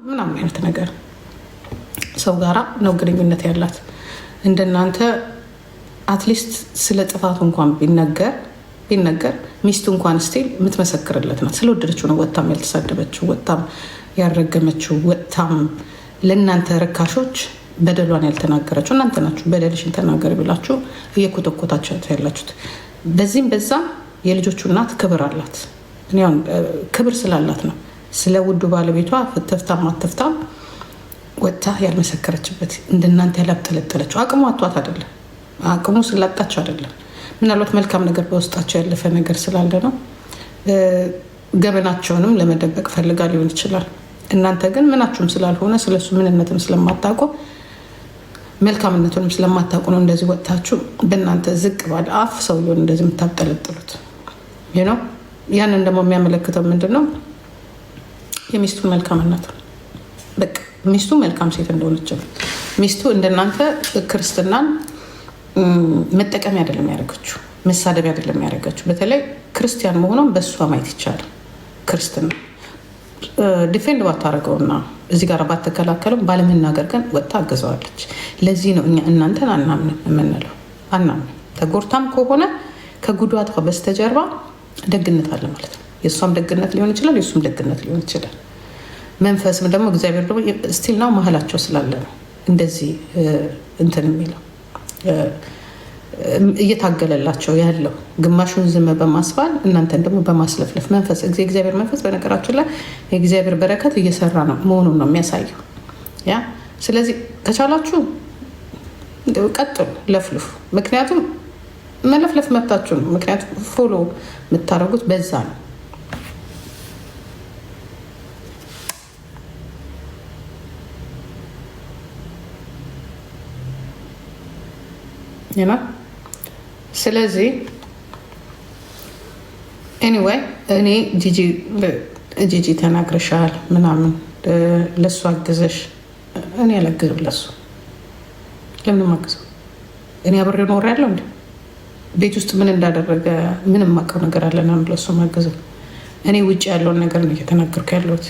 ምናምን አይነት ነገር ሰው ጋራ ነው ግንኙነት ያላት። እንደናንተ አትሊስት ስለ ጥፋቱ እንኳን ቢነገር ሚስቱ እንኳን ስቲል የምትመሰክርለት ናት። ስለወደደችው ነው ወጥታም ያልተሳደበችው፣ ወጥታም ያልረገመችው፣ ወጥታም ለእናንተ ርካሾች በደሏን ያልተናገረችው። እናንተ ናችሁ በደልሽን ተናገር ብላችሁ እየኮተኮታችሁ ያላችሁት። በዚህም በዛ የልጆቹ እናት ክብር አላት። እኔውን ክብር ስላላት ነው ስለ ውዱ ባለቤቷ ፍትፍታም አትፍታም ወጥታ ያልመሰከረችበት። እንደናንተ ያላጠለጠለችው አቅሙ አቷት አይደለም፣ አቅሙ ስላጣቸው አይደለም። ምናልባት መልካም ነገር በውስጣቸው ያለፈ ነገር ስላለ ነው። ገበናቸውንም ለመደበቅ ፈልጋ ሊሆን ይችላል። እናንተ ግን ምናችሁም ስላልሆነ ስለሱ ምንነትም ስለማታውቁ መልካምነቱንም ስለማታውቁ ነው እንደዚህ ወጥታችሁ በእናንተ ዝቅ ባለ አፍ ሰውየውን እንደዚህ የምታጠለጥሉት። ያንን ደግሞ የሚያመለክተው ምንድን ነው? የሚስቱን መልካምነት። በቃ ሚስቱ መልካም ሴት እንደሆነች ሚስቱ እንደናንተ ክርስትናን መጠቀሚያ አይደለም ያደረገችው፣ መሳደቢያ አይደለም ያደረገችው። በተለይ ክርስቲያን መሆኗን በእሷ ማየት ይቻላል። ክርስትና ዲፌንድ ባታደርገውና እዚህ ጋር ባትከላከለው ባለመናገር ግን ወጥታ አገዘዋለች። ለዚህ ነው እኛ እናንተን አናምንም የምንለው። አናምንም። ተጎድታም ከሆነ ከጉዳቷ በስተጀርባ ደግነት አለ ማለት ነው። የእሷም ደግነት ሊሆን ይችላል፣ የእሱም ደግነት ሊሆን ይችላል። መንፈስም ደግሞ እግዚአብሔር ደግሞ ስቲል ነው መሀላቸው ስላለ ነው እንደዚህ እንትን የሚለው እየታገለላቸው ያለው ግማሹን ዝም በማስባል እናንተን ደግሞ በማስለፍለፍ መንፈስ እግዚአብሔር መንፈስ በነገራችን ላይ የእግዚአብሔር በረከት እየሰራ ነው መሆኑን ነው የሚያሳየው። ያ ስለዚህ ከቻላችሁ ቀጥሉ፣ ለፍልፉ። ምክንያቱም መለፍለፍ መብታችሁ ነው። ምክንያቱም ፎሎ የምታደርጉት በዛ ነው። ስለዚህ ኤኒዌይ እኔ ጂጂ ተናግረሻል ምናምን ለሱ አግዘሽ፣ እኔ አላግዝም ለሱ። ለምን ማግዘው? እኔ አብሬ ኖር ያለው እንዴ? ቤት ውስጥ ምን እንዳደረገ ምንም ማቀው ነገር አለና ለሱ ማግዘው? እኔ ውጭ ያለውን ነገር ነው እየተናገርኩ ያለሁት።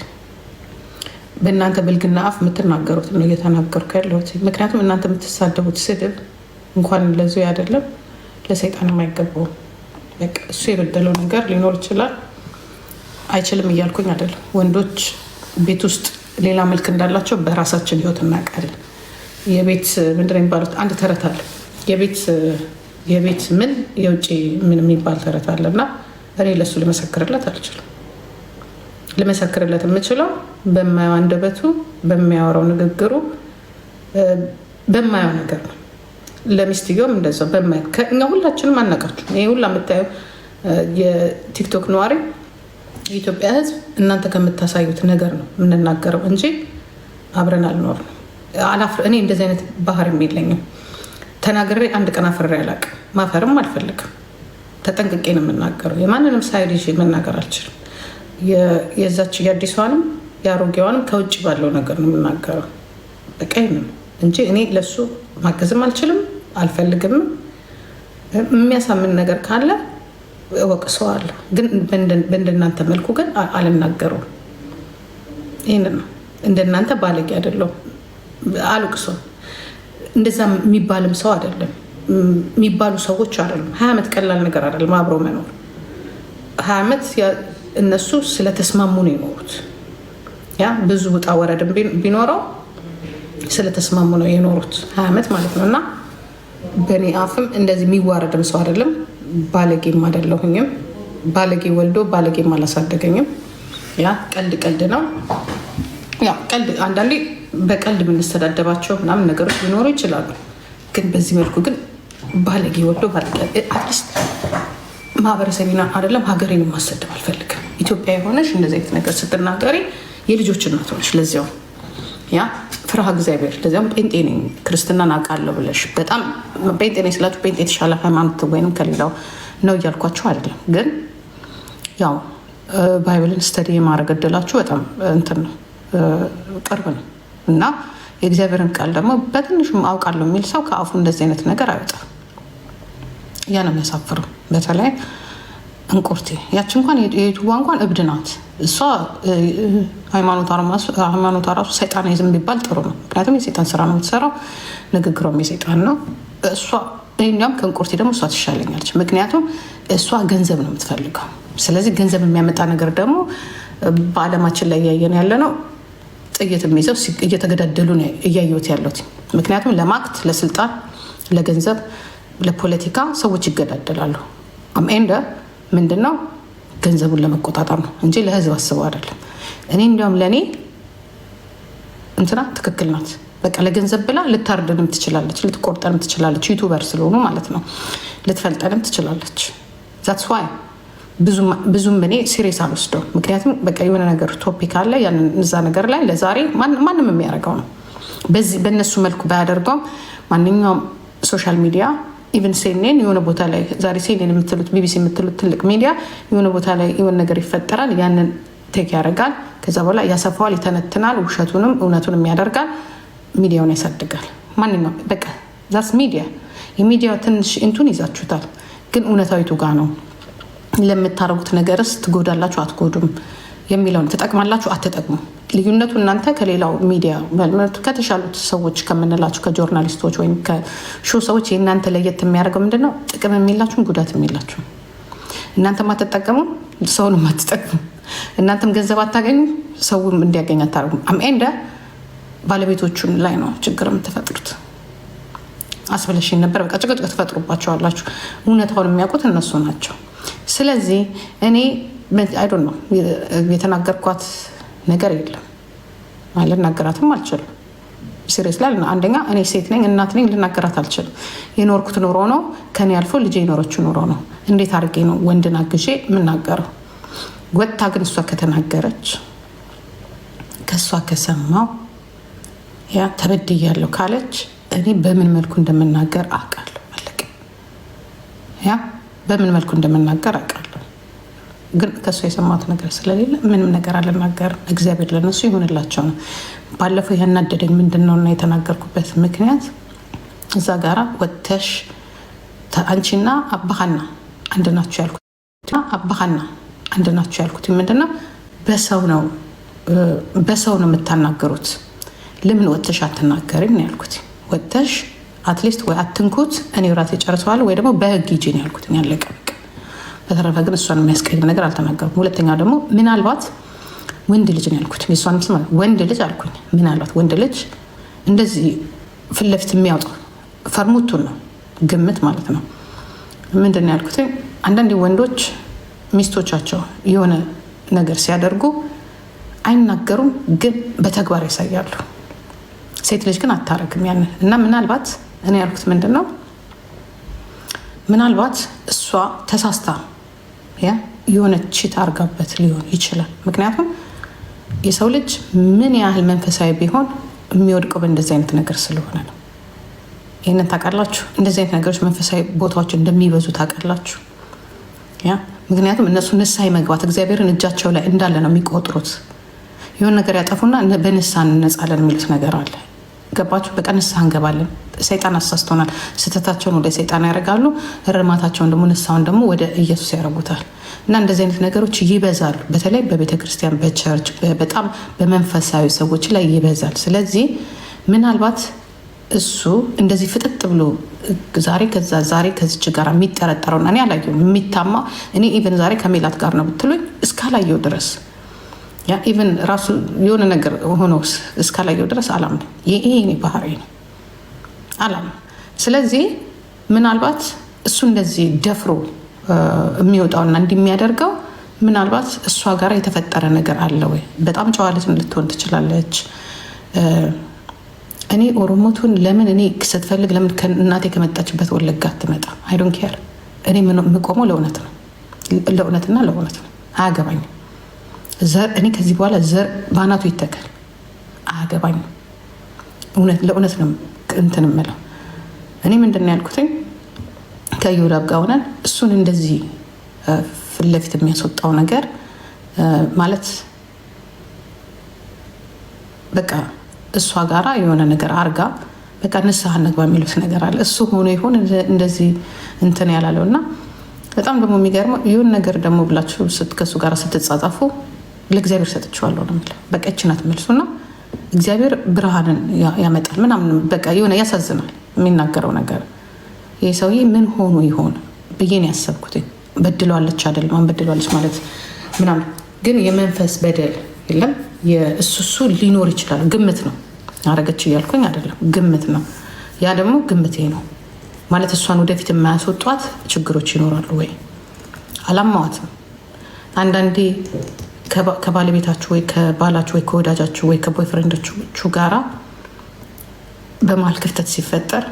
በእናንተ ብልግና አፍ የምትናገሩት ነው እየተናገርኩ ያለሁት። ምክንያቱም እናንተ የምትሳደቡት ስድብ እንኳን ለዚህ አይደለም ለሰይጣን የማይገባው። እሱ የበደለው ነገር ሊኖር ይችላል፣ አይችልም እያልኩኝ አይደለም። ወንዶች ቤት ውስጥ ሌላ መልክ እንዳላቸው በራሳችን ህይወት እናውቃለን። የቤት ምንድን የሚባሉት አንድ ተረት አለ። የቤት ምን የውጭ ምን የሚባል ተረት አለ እና እኔ ለሱ ልመሰክርለት አልችልም። ልመሰክርለት የምችለው በማየው አንደበቱ፣ በሚያወራው ንግግሩ፣ በማየው ነገር ነው። ለሚስትየውም እንደዛው በማየው እኛ ሁላችንም አናውቃችሁ። ይሄ ሁላ የምታየው የቲክቶክ ነዋሪ የኢትዮጵያ ህዝብ እናንተ ከምታሳዩት ነገር ነው የምንናገረው እንጂ አብረን አልኖርንም። እኔ እንደዚህ አይነት ባህሪም የለኝም። ተናግሬ አንድ ቀን አፍሬ አላውቅም። ማፈርም አልፈልግም። ተጠንቅቄ ነው የምናገረው። የማንንም ሳይድ ይዤ መናገር አልችልም። የዛች የአዲሷንም የአሮጌዋንም ከውጭ ባለው ነገር ነው የምናገረው። በቃ ነው እንጂ እኔ ለሱ ማገዝም አልችልም፣ አልፈልግም። የሚያሳምን ነገር ካለ እወቅሰዋለሁ፣ ግን በእንደናንተ መልኩ ግን አልናገረውም። ይህን ነው። እንደናንተ ባለጌ አይደለሁም፣ አልወቅሰውም። እንደዛ የሚባልም ሰው አይደለም፣ የሚባሉ ሰዎች አይደሉም። 20 ዓመት ቀላል ነገር አይደለም አብሮ መኖር። 20 ዓመት እነሱ ስለተስማሙ ነው የኖሩት። ያ ብዙ ውጣ ወረድም ቢኖረው ስለተስማሙ ነው የኖሩት 20 ዓመት ማለት ነው። እና በእኔ አፍም እንደዚህ የሚዋረድም ሰው አይደለም፣ ባለጌም አይደለሁኝም። ባለጌ ወልዶ ባለጌም አላሳደገኝም። ያ ቀልድ ነው። ያ ቀልድ አንዳንዴ በቀልድ የምንስተዳደባቸው ምናምን ነገሮች ሊኖሩ ይችላሉ። ግን በዚህ መልኩ ግን ባለጌ ወልዶ አትሊስት ማህበረሰቤን አይደለም ሀገሬን ማሰደብ አልፈልግም። ኢትዮጵያ የሆነሽ እንደዚህ አይነት ነገር ስትናገሪ የልጆች እናት ሆነሽ ለዚያው ያ ፍርሃ እግዚአብሔር ለዚያም ጴንጤ ነኝ ክርስትናን አውቃለሁ ብለሽ በጣም ጴንጤ ነኝ ስላችሁ ጴንጤ የተሻለ ሃይማኖት ወይንም ከሌላው ነው እያልኳችሁ አይደለም። ግን ያው ባይብልን ስተዲ የማድረግ እድላችሁ በጣም እንትን ነው ቅርብ ነው እና የእግዚአብሔርን ቃል ደግሞ በትንሹም አውቃለሁ የሚል ሰው ከአፉ እንደዚህ አይነት ነገር አይወጣም። ያ ነው የሚያሳፍረው። በተለይ እንቁርቲ ያቺ እንኳን የዩቱብ እንኳን እብድ ናት እሷ። ሃይማኖቷ ራሱ ሰይጣኒዝም ቢባል ጥሩ ነው። ምክንያቱም የሰይጣን ስራ ነው የምትሰራው፣ ንግግሯም የሰይጣን ነው። እሷ እንዲያውም ከእንቁርቲ ደግሞ እሷ ትሻለኛለች። ምክንያቱም እሷ ገንዘብ ነው የምትፈልገው። ስለዚህ ገንዘብ የሚያመጣ ነገር ደግሞ በአለማችን ላይ እያየን ያለ ነው። ጥይት የሚይዘው እየተገዳደሉ ነው እያየሁት ያለሁት። ምክንያቱም ለማክት፣ ለስልጣን፣ ለገንዘብ፣ ለፖለቲካ ሰዎች ይገዳደላሉ። አምኤንደ ምንድነው ገንዘቡን ለመቆጣጠር ነው እንጂ ለህዝብ አስበው አይደለም። እኔ እንዲያውም ለእኔ እንትና ትክክል ናት። በቃ ለገንዘብ ብላ ልታርደንም ትችላለች፣ ልትቆርጠንም ትችላለች። ዩቱበር ስለሆኑ ማለት ነው። ልትፈልጠንም ትችላለች። ዛትስ ዋይ ብዙም እኔ ሲሪየስ አልወስደው። ምክንያቱም በቃ የሆነ ነገር ቶፒክ አለ፣ ያንን እዛ ነገር ላይ ለዛሬ ማንም የሚያደርገው ነው። በእነሱ መልኩ ባያደርገውም ማንኛውም ሶሻል ሚዲያ ኢቨን ሴኔን የሆነ ቦታ ላይ ዛሬ ሴኔን የምትሉት ቢቢሲ የምትሉት ትልቅ ሚዲያ የሆነ ቦታ ላይ የሆነ ነገር ይፈጠራል፣ ያንን ቴክ ያደርጋል። ከዛ በኋላ ያሰፋዋል፣ ይተነትናል፣ ውሸቱንም እውነቱንም ያደርጋል፣ ሚዲያውን ያሳድጋል። ማንኛውም በቃ ዛስ ሚዲያ የሚዲያ ትንሽ እንቱን ይዛችሁታል፣ ግን እውነታዊቱ ጋ ነው። ለምታረጉት ነገርስ ትጎዳላችሁ አትጎዱም የሚለውን ትጠቅማላችሁ አትጠቅሙ። ልዩነቱ እናንተ ከሌላው ሚዲያ ከተሻሉት ሰዎች ከምንላችሁ ከጆርናሊስቶች ወይም ከሾው ሰዎች የእናንተ ለየት የሚያደርገው ምንድነው? ጥቅም የሚላችሁም ጉዳት የሚላችሁ። እናንተም አትጠቀሙ፣ ሰውንም አትጠቅሙ። እናንተም ገንዘብ አታገኙ፣ ሰውም እንዲያገኝ አታደርጉም። አምኤንደ ባለቤቶቹን ላይ ነው ችግር የምትፈጥሩት። አስበለሽኝ ነበር በቃ ጭቅጭቅ ትፈጥሩባቸዋላችሁ። እውነታውን የሚያውቁት እነሱ ናቸው። ስለዚህ እኔ አይ ዶንት ኖ የተናገርኳት ነገር የለም ማለት ልናገራትም አልችልም። ሲሪየስ ላይ አንደኛ እኔ ሴት ነኝ፣ እናት ነኝ፣ ልናገራት አልችልም። የኖርኩት ኑሮ ነው፣ ከኔ አልፎ ልጄ የኖረችው ኑሮ ነው። እንዴት አድርጌ ነው ወንድን አግዤ የምናገረው? ወጥታ ግን እሷ ከተናገረች ከእሷ ከሰማው ያ ተበድያለሁ ካለች እኔ በምን መልኩ እንደምናገር አውቃለሁ። አለቀ። ያ በምን መልኩ እንደምናገር አውቃለሁ። ግን ከእሱ የሰማት ነገር ስለሌለ ምንም ነገር አልናገርም። እግዚአብሔር ለነሱ ይሆንላቸው ነው። ባለፈው ያናደደኝ ምንድነው እና የተናገርኩበት ምክንያት እዛ ጋራ ወተሽ አንቺና አባሃና አንድ ናችሁ ያልኩት አባሃና አንድ ናችሁ ያልኩት ምንድነው? በሰው ነው የምታናገሩት። ለምን ወተሽ አትናገሪም ነው ያልኩት። ወተሽ አትሊስት ወይ አትንኩት፣ እኔ ራሴ ጨርሰዋለሁ፣ ወይ ደግሞ በህግ ይጂ ነው ያልኩት። ያለቀ። በተረፈ ግን እሷን የሚያስቀይም ነገር አልተናገርኩም። ሁለተኛ ደግሞ ምናልባት ወንድ ልጅ ነው ያልኩት። እሷን ስማ ወንድ ልጅ አልኩኝ። ምናልባት ወንድ ልጅ እንደዚህ ፊት ለፊት የሚያወጣው ፈርሙቱን ነው ግምት ማለት ነው። ምንድን ነው ያልኩት? አንዳንድ ወንዶች ሚስቶቻቸው የሆነ ነገር ሲያደርጉ አይናገሩም፣ ግን በተግባር ያሳያሉ። ሴት ልጅ ግን አታረግም ያንን። እና ምናልባት እኔ ያልኩት ምንድን ነው ምናልባት እሷ ተሳስታ የሆነ ቺት አርጋበት ሊሆን ይችላል። ምክንያቱም የሰው ልጅ ምን ያህል መንፈሳዊ ቢሆን የሚወድቀው በእንደዚህ አይነት ነገር ስለሆነ ነው። ይህንን ታውቃላችሁ። እንደዚህ አይነት ነገሮች መንፈሳዊ ቦታዎች እንደሚበዙ ታውቃላችሁ። ምክንያቱም እነሱ ንስሐ መግባት እግዚአብሔርን እጃቸው ላይ እንዳለ ነው የሚቆጥሩት። የሆነ ነገር ያጠፉና በንስሐ እንነጻለን የሚሉት ነገር አለ። ገባችሁ? በቃ ንስሐ እንገባለን። ሰይጣን አሳስቶናል። ስህተታቸውን ወደ ሰይጣን ያደርጋሉ፣ እርማታቸውን ደግሞ ንስሐውን ደግሞ ወደ ኢየሱስ ያደርጉታል። እና እንደዚህ አይነት ነገሮች ይበዛሉ። በተለይ በቤተክርስቲያን፣ በቸርች፣ በጣም በመንፈሳዊ ሰዎች ላይ ይበዛል። ስለዚህ ምናልባት እሱ እንደዚህ ፍጥጥ ብሎ ዛሬ ከዛ ዛሬ ከዚች ጋር የሚጠረጠረውና እኔ አላየሁም የሚታማ እኔ ኢቨን ዛሬ ከሜላት ጋር ነው ብትሉኝ እስካላየው ድረስ ኢቨን ራሱ የሆነ ነገር ሆኖ እስካላየው ድረስ አላምንም። ይሄ እኔ ባህሪ ነው፣ አላምንም። ስለዚህ ምናልባት እሱ እንደዚህ ደፍሮ የሚወጣውና እንደሚያደርገው ምናልባት እሷ ጋር የተፈጠረ ነገር አለ ወይ? በጣም ጨዋለትን ልትሆን ትችላለች። እኔ ኦሮሞቱን ለምን እኔ ስትፈልግ ለምን እናቴ ከመጣችበት ወለጋ አትመጣ? አይ ዶንት ኬር። እኔ የምቆመው ለእውነት ነው፣ ለእውነትና ለእውነት ነው። አያገባኝም። ዘር እኔ ከዚህ በኋላ ዘር ባናቱ ይተከል፣ አያገባኝም። እውነት ለእውነት ነው እንትን የምለው። እኔ ምንድን ነው ያልኩትኝ ከዮዳብ ጋር ሆነን እሱን እንደዚህ ፊት ለፊት የሚያስወጣው ነገር ማለት በቃ እሷ ጋራ የሆነ ነገር አርጋ በቃ ንስሐ እንግባ የሚሉት ነገር አለ። እሱ ሆኖ ይሆን እንደዚህ እንትን ያላለው እና በጣም ደግሞ የሚገርመው ይሁን ነገር ደግሞ ብላችሁ ከሱ ጋር ስትጻጻፉ ለእግዚአብሔር ሰጥቼዋለሁ ነው የሚለው። በቃ ይህች ናት መልሱና እግዚአብሔር ብርሃንን ያመጣል ምናምን በቃ የሆነ ያሳዝናል የሚናገረው ነገር። ይህ ሰውዬ ምን ሆኖ ይሆን ብዬ ነው ያሰብኩት። በድለዋለች አይደለም አሁን በድለዋለች ማለት ምናምን፣ ግን የመንፈስ በደል የለም እሱ ሊኖር ይችላል። ግምት ነው አረገች እያልኩኝ አይደለም፣ ግምት ነው። ያ ደግሞ ግምቴ ነው ማለት እሷን ወደፊት የማያስወጧት ችግሮች ይኖራሉ ወይ አላማዋትም። አንዳንዴ ከባለቤታችሁ ወይ ከባላችሁ ወይ ከወዳጃችሁ ወይ ከቦይፍሬንዶቹ ጋራ በመሀል ክፍተት ሲፈጠር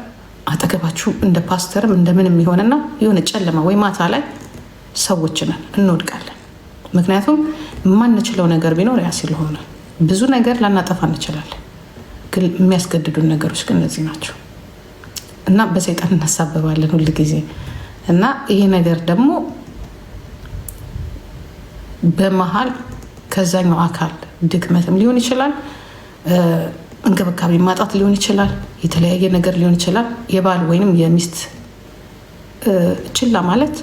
አጠገባችሁ እንደ ፓስተርም እንደምንም ይሆንና የሆነ ጨለማ ወይ ማታ ላይ ሰዎች ነን እንወድቃለን። ምክንያቱም የማንችለው ነገር ቢኖር ያ ስለሆነ ብዙ ነገር ላናጠፋ እንችላለን። ግን የሚያስገድዱን ነገሮች ግን እነዚህ ናቸው እና በሰይጣን እናሳበባለን ሁል ጊዜ እና ይሄ ነገር ደግሞ በመሀል ከዛኛው አካል ድክመትም ሊሆን ይችላል፣ እንክብካቤ ማጣት ሊሆን ይችላል፣ የተለያየ ነገር ሊሆን ይችላል። የባል ወይንም የሚስት ችላ ማለት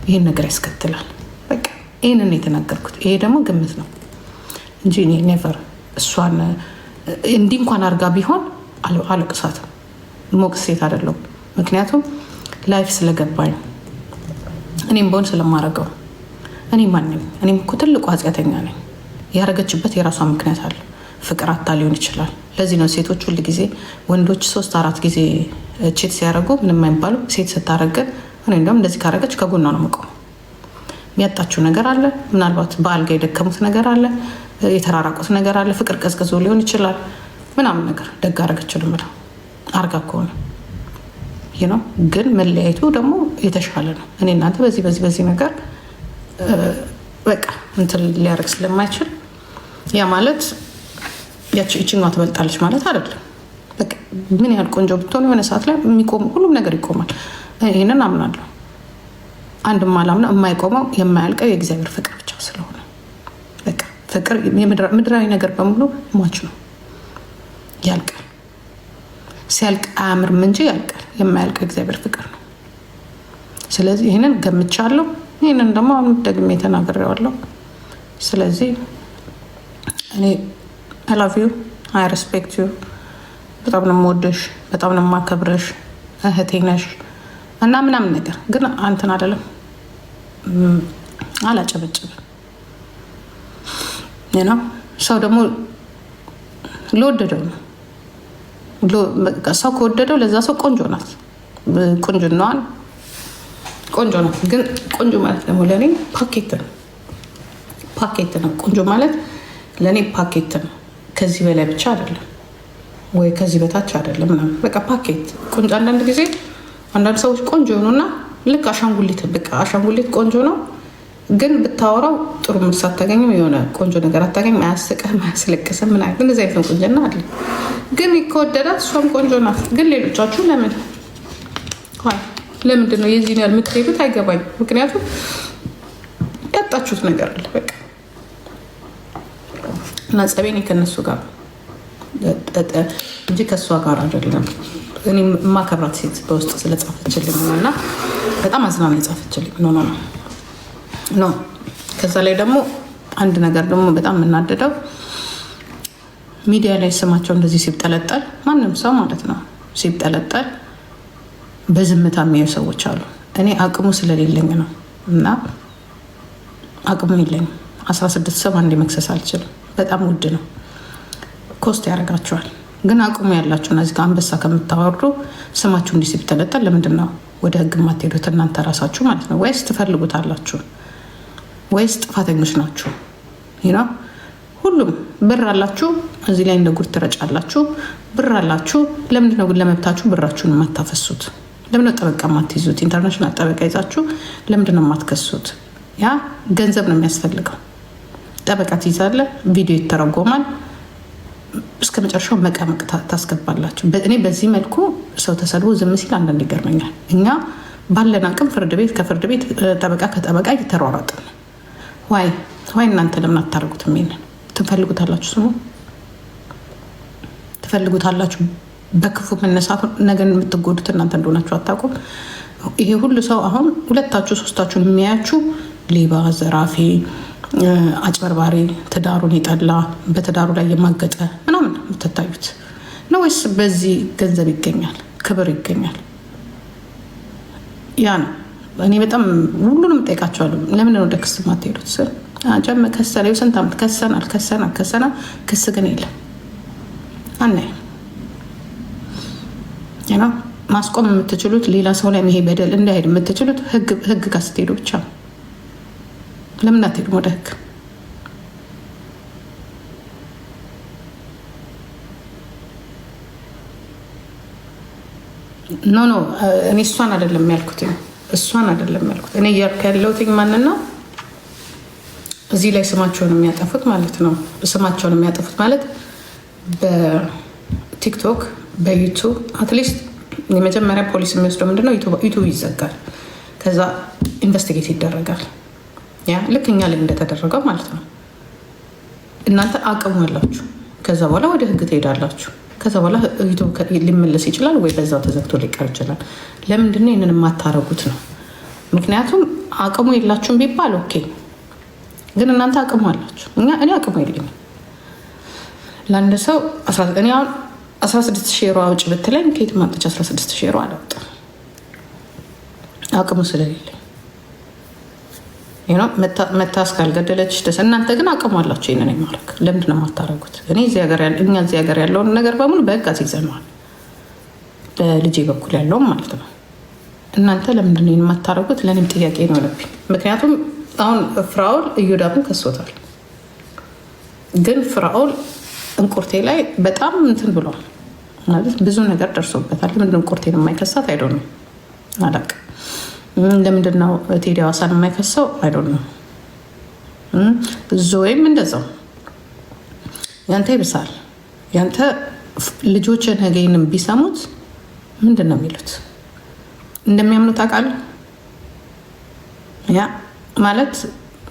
ይህን ነገር ያስከትላል። በቃ ይህንን የተናገርኩት ይሄ ደግሞ ግምት ነው እንጂ ኔቨር እሷን እንዲህ እንኳን አድርጋ ቢሆን አለቅሳትም። ሞቅስ ሴት አይደለሁም። ምክንያቱም ላይፍ ስለገባኝ እኔም በሆን ስለማረገው እኔ ማንም እኔም እኮ ትልቁ ኃጢአተኛ ነኝ። ያረገችበት የራሷ ምክንያት አለ። ፍቅር አታ ሊሆን ይችላል። ለዚህ ነው ሴቶች ሁል ጊዜ ወንዶች 3-4 ጊዜ ቼት ሲያደርጉ ምንም አይባሉ። ሴት ስታረገን እኔ እንደውም እንደዚህ ካረገች ከጎኗ ነው የምቆመው። የሚያጣችው ነገር አለ፣ ምናልባት በአልጋ የደከሙት ነገር አለ፣ የተራራቁት ነገር አለ፣ ፍቅር ቀዝቅዞ ሊሆን ይችላል ምናምን ነገር ደግ አረገች ልምለው አርጋ ከሆነ ነው። ግን መለያየቱ ደግሞ የተሻለ ነው። እኔ እናንተ በዚህ ነገር በቃ እንትን ሊያደርግ ስለማይችል ያ ማለት ይችኛዋ ትበልጣለች ማለት አይደለም። በቃ ምን ያህል ቆንጆ ብትሆን የሆነ ሰዓት ላይ የሚቆም ሁሉም ነገር ይቆማል። ይህንን አምናለሁ። አንድ ማላምነው የማይቆመው የማያልቀው የእግዚአብሔር ፍቅር ብቻ ስለሆነ በቃ ፍቅር ምድራዊ ነገር በሙሉ ሟች ነው፣ ያልቃል። ሲያልቅ አያምርም እንጂ ያልቃል። የማያልቀው እግዚአብሔር ፍቅር ነው። ስለዚህ ይህንን ገምቻለሁ። ይህንን ደግሞ አሁን ደግሜ ተናግሬዋለሁ። ስለዚህ እኔ አይ ላቭ ዩ አይ ሬስፔክት ዩ፣ በጣም ነው የምወደሽ፣ በጣም ነው የማከብረሽ፣ እህቴ ነሽ እና ምናምን ነገር ግን አንተን አይደለም አላጨበጭብም ነው። ሰው ደግሞ ለወደደው ነው። ሰው ከወደደው ለዛ ሰው ቆንጆ ናት፣ ቁንጅናዋን ቆንጆ ነው። ግን ቆንጆ ማለት ደግሞ ለእኔ ፓኬት ነው። ቆንጆ ማለት ለእኔ ፓኬት ነው። ከዚህ በላይ ብቻ አይደለም ወይ ከዚህ በታች አይደለም ምናምን በቃ ፓኬት ቆንጆ። አንዳንድ ጊዜ አንዳንድ ሰዎች ቆንጆ የሆኑና ልክ አሻንጉሊት በቃ አሻንጉሊት ቆንጆ ነው፣ ግን ብታወራው ጥሩ ምርስ አታገኝም፣ የሆነ ቆንጆ ነገር አታገኝም፣ አያስቅህም፣ አያስለቅስም ምናምን። ግን እንደዚህ አይነት ቆንጆና አለ። ግን ከወደዳት እሷም ቆንጆ ናት። ግን ሌሎቻችሁ ለምንድን ነው የዚህን ያህል የምትሄዱት? አይገባኝ። ምክንያቱም ያጣችሁት ነገር አለ በቃ እና ጸቤኔ ከነሱ ጋር እንጂ ከእሷ ጋር አይደለም። እኔ የማከብራት ሴት በውስጥ ስለጻፈችልኝ እና በጣም አዝናና የጻፈችልኝ ነው። ከዛ ላይ ደግሞ አንድ ነገር ደግሞ በጣም የምናደደው ሚዲያ ላይ ስማቸው እንደዚህ ሲብጠለጠል፣ ማንም ሰው ማለት ነው ሲብጠለጠል በዝምታ የሚያዩ ሰዎች አሉ። እኔ አቅሙ ስለሌለኝ ነው እና አቅሙ የለኝም። 16 ሰው አንዴ መክሰስ አልችልም። በጣም ውድ ነው፣ ኮስት ያደርጋቸዋል። ግን አቅሙ ያላችሁ እነዚህ ጋር አንበሳ ከምታወርዱ ስማችሁ እንዲህ ሲብጠለጠል ለምንድን ነው ወደ ህግ የማትሄዱት? እናንተ ራሳችሁ ማለት ነው። ወይስ ትፈልጉታላችሁ ወይስ ጥፋተኞች ናችሁ? ሁሉም ብር አላችሁ፣ እዚህ ላይ እንደ ጉድ ትረጫላችሁ። ብር አላችሁ፣ ለምንድን ነው ግን ለመብታችሁ ብራችሁን የማታፈሱት? ለምንድነው ጠበቃ የማትይዙት? ኢንተርናሽናል ጠበቃ ይዛችሁ ለምንድነው የማትከሱት? ያ ገንዘብ ነው የሚያስፈልገው። ጠበቃ ትይዛለህ፣ ቪዲዮ ይተረጎማል፣ እስከ መጨረሻው መቀመቅ ታስገባላችሁ። እኔ በዚህ መልኩ ሰው ተሰድቦ ዝም ሲል አንዳንድ ይገርመኛል። እኛ ባለን አቅም ፍርድ ቤት ከፍርድ ቤት ጠበቃ ከጠበቃ እየተሯሯጥን ዋይ እናንተ ለምን አታደርጉትም? ይሄንን ትፈልጉታላችሁ፣ ስሙ ትፈልጉታላችሁ። በክፉ መነሳት ነገን የምትጎዱት እናንተ እንደሆናችሁ አታውቁም። ይሄ ሁሉ ሰው አሁን ሁለታችሁ ሶስታችሁን የሚያያችሁ ሌባ፣ ዘራፊ፣ አጭበርባሪ፣ ትዳሩን የጠላ በትዳሩ ላይ የማገጠ ምናምን የምትታዩት ነው ወይስ በዚህ ገንዘብ ይገኛል፣ ክብር ይገኛል? ያ ነው። እኔ በጣም ሁሉንም ጠይቃቸዋለሁ። ለምን ነው ወደ ክስ ማትሄዱት ስል ጀመ ከሰለ ስንት ዓመት ከሰናል። ክስ ግን የለም አናይም። ማስቆም የምትችሉት ሌላ ሰው ላይ ይሄ በደል እንዳይሄድ የምትችሉት ህግ ጋር ስትሄዱ ብቻ ነው። ለምን አትሄዱም ወደ ህግ? ኖ እኔ እሷን አይደለም ያልኩት። እኔ እያልኩ ያለሁት ማንን ነው? እዚህ ላይ ስማቸውን የሚያጠፉት ማለት ነው። ስማቸውን የሚያጠፉት ማለት በቲክቶክ በዩቱብ አትሊስት የመጀመሪያ ፖሊስ የሚወስደው ምንድነው? ዩቱብ ይዘጋል። ከዛ ኢንቨስቲጌት ይደረጋል። ያ ልክ እኛ ላይ እንደተደረገው ማለት ነው። እናንተ አቅሙ አላችሁ። ከዛ በኋላ ወደ ህግ ትሄዳላችሁ። ከዛ በኋላ ዩቱብ ሊመለስ ይችላል ወይ በዛው ተዘግቶ ሊቀር ይችላል። ለምንድነው ይህንን የማታረጉት ነው? ምክንያቱም አቅሙ የላችሁም ቢባል ኦኬ፣ ግን እናንተ አቅሙ አላችሁ። እኔ አቅሙ የለኝም። ለአንድ ሰው 16,000 ዩሮ አውጭ ብትለኝ ከየት ማምጥቼ 16,000 ዩሮ አላወጣም፣ አቅሙ ስለሌለኝ። መታ እስካልገደለች ደስ። እናንተ ግን አቅሙ አላችሁ ይህንን የማድረግ። ለምንድን ነው የማታረጉት? እኛ እዚህ ሀገር ያለውን ነገር በሙሉ በህግ አስይዘነዋል፣ በልጄ በኩል ያለውም ማለት ነው። እናንተ ለምንድን ነው የማታረጉት? ለእኔም ጥያቄ ነው የሆነብኝ። ምክንያቱም አሁን ፍራኦል እዮዳብን ከሶታል፣ ግን ፍራኦል እንቁርቴ ላይ በጣም እንትን ብሏል ማለት ብዙ ነገር ደርሶበታል። ለምንድነው እንቁርቴን የማይከሳት? አይዶን ነው አላውቅም። ለምንድነው ቴዲ ሀዋሳን የማይከሰው? አይዶን ነው። ዞይም እንደዛው። ያንተ ይብሳል። ያንተ ልጆች ነገይንም ቢሰሙት ምንድን ነው የሚሉት? እንደሚያምኑት አውቃለሁ። ያ ማለት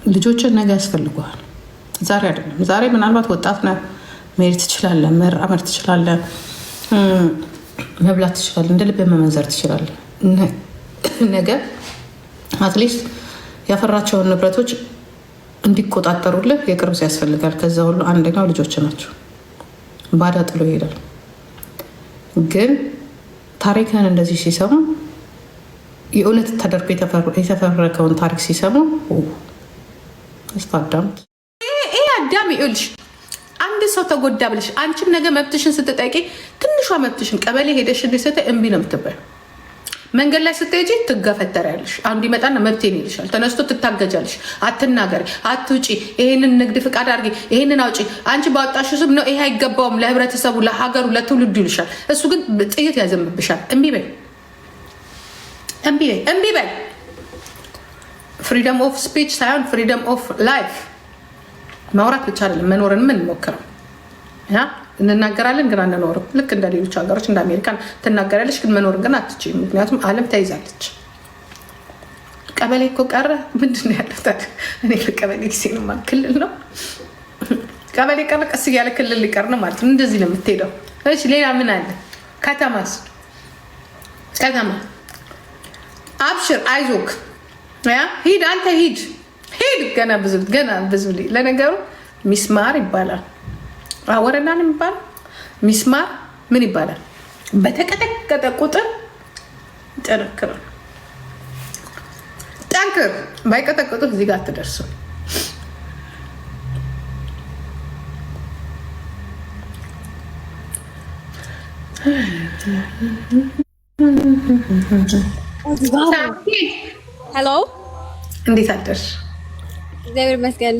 ልጆችን ነገ ያስፈልገዋል። ዛሬ አይደለም። ዛሬ ምናልባት ወጣት ነህ፣ መሄድ ትችላለህ፣ መራመድ ትችላለህ፣ መብላት ትችላለህ፣ እንደ ልብ መመንዘር ትችላለህ። ነገ አትሊስት ያፈራቸውን ንብረቶች እንዲቆጣጠሩልህ የቅርብ ሰው ያስፈልጋል። ከዛ ሁሉ አንደኛው ልጆች ናቸው። ባዳ ጥሎ ይሄዳል። ግን ታሪክህን እንደዚህ ሲሰሙ የእውነት ተደርጎ የተፈረከውን ታሪክ ሲሰሙ ስፋዳምት ይሄ አዳም ይልሽ አንድ ሰው ተጎዳ ብለሽ አንቺም ነገ መብትሽን ስትጠይቂ ትንሿ መብትሽን ቀበሌ ሄደሽ እንዲሰጠ እምቢ ነው የምትባይው። መንገድ ላይ ስትሄጂ ትገፈተሪያለሽ። አንዱ ይመጣና መብቴን ይልሻል። ተነስቶ ትታገጃለሽ። አትናገሪ፣ አትውጪ፣ ይሄንን ንግድ ፍቃድ አድርጊ፣ ይሄንን አውጪ። አንቺ ባወጣሽ ስም ነው ይሄ አይገባውም ለህብረተሰቡ፣ ለሀገሩ፣ ለትውልዱ ይልሻል። እሱ ግን ጥይት ያዘንብብሻል። እምቢ በይ፣ እምቢ በይ። ፍሪደም ኦፍ ስፒች ሳይሆን ፍሪደም ኦፍ ላይፍ ማውራት ብቻ አይደለም መኖርን ምን ሞክረው እንናገራለን ግን አንኖርም። ልክ እንደ ሌሎች ሀገሮች እንደ አሜሪካን ትናገራለች ግን መኖር ግን አትችይም። ምክንያቱም ዓለም ተይዛለች። ቀበሌ እኮ ቀረ። ምንድን ነው ያለው ታዲያ? እኔ ለቀበሌ ጊዜ ነው ማለት ክልል ነው። ቀበሌ ቀረ፣ ቀስ እያለ ክልል ሊቀር ነው ማለት ነው። እንደዚህ ነው የምትሄደው። እሺ ሌላ ምን አለ? ከተማስ? ከተማ አብሽር፣ አይዞክ፣ ሂድ፣ አንተ ሂድ። ገና ብዙ ለነገሩ ሚስማር ይባላል። ወረናን የሚባለው ሚስማር ምን ይባላል? በተቀጠቀጠ ቁጥር ጠንክር። ባይቀጠቅጡት እዚህ ጋር አትደርሱ። ሄሎ፣ እንዴት አደርሽ? እግዚአብሔር ይመስገን።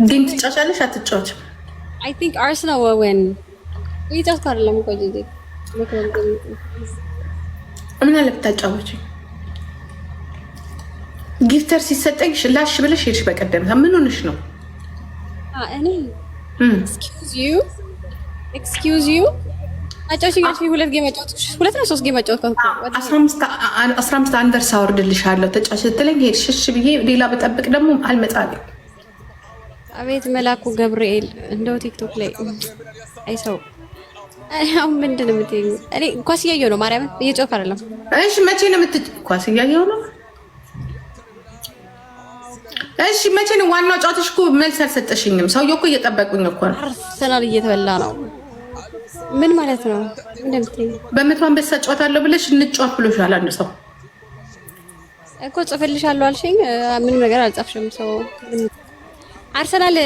ጌም ትጫወቻለሽ? አትጫወችም? አይ ቲንክ አርሰናል will win። እየጫወትኩ አይደለም እኮ ጂጂ። ምን አለ ብታጫወች? ጊፍተር ሲሰጠኝ ላሽ ብለሽ ሄድሽ በቀደም። ምን ሆነሽ ነው? እኔ ኤክስኪውዝ ዩ አጫውሽኛሽ። ሁለት ጌም አጫወትኩሽ። ሁለት ነው ሶስት ጌም አጫወትኩ። 15 አንደርስ አወርድልሻለሁ ተጫወች ስትለኝ ሄድሽ። እሺ ብዬ ሌላ በጠብቅ ደግሞ አልመጣልኝ። አቤት መላኩ ገብርኤል እንደው ቲክቶክ ላይ አይሰው አሁን ምንድን ነው የምትይኝ? እኔ ኳስ እያየሁ ነው። ማርያምን እየጮክ አይደለም። እሺ መቼ ነው ኳስ እያየሁ ነው። እሺ መቼ ነው ዋናው ጨዋታሽ? እኮ መልስ አልሰጠሽኝም። ሰውዬው እኮ እየጠበቁኝ እኮ ነው። አርሰናል እየተበላ ነው። ምን ማለት ነው? እንደምትይኝ በመቶ አንበሳ ጨዋታለሁ ብለሽ እንጫወት ብሎሻል አንድ ሰው እኮ ጽፍልሻለሁ አልሽኝ። ምንም ነገር አልጻፍሽም። ሰው አርሰናል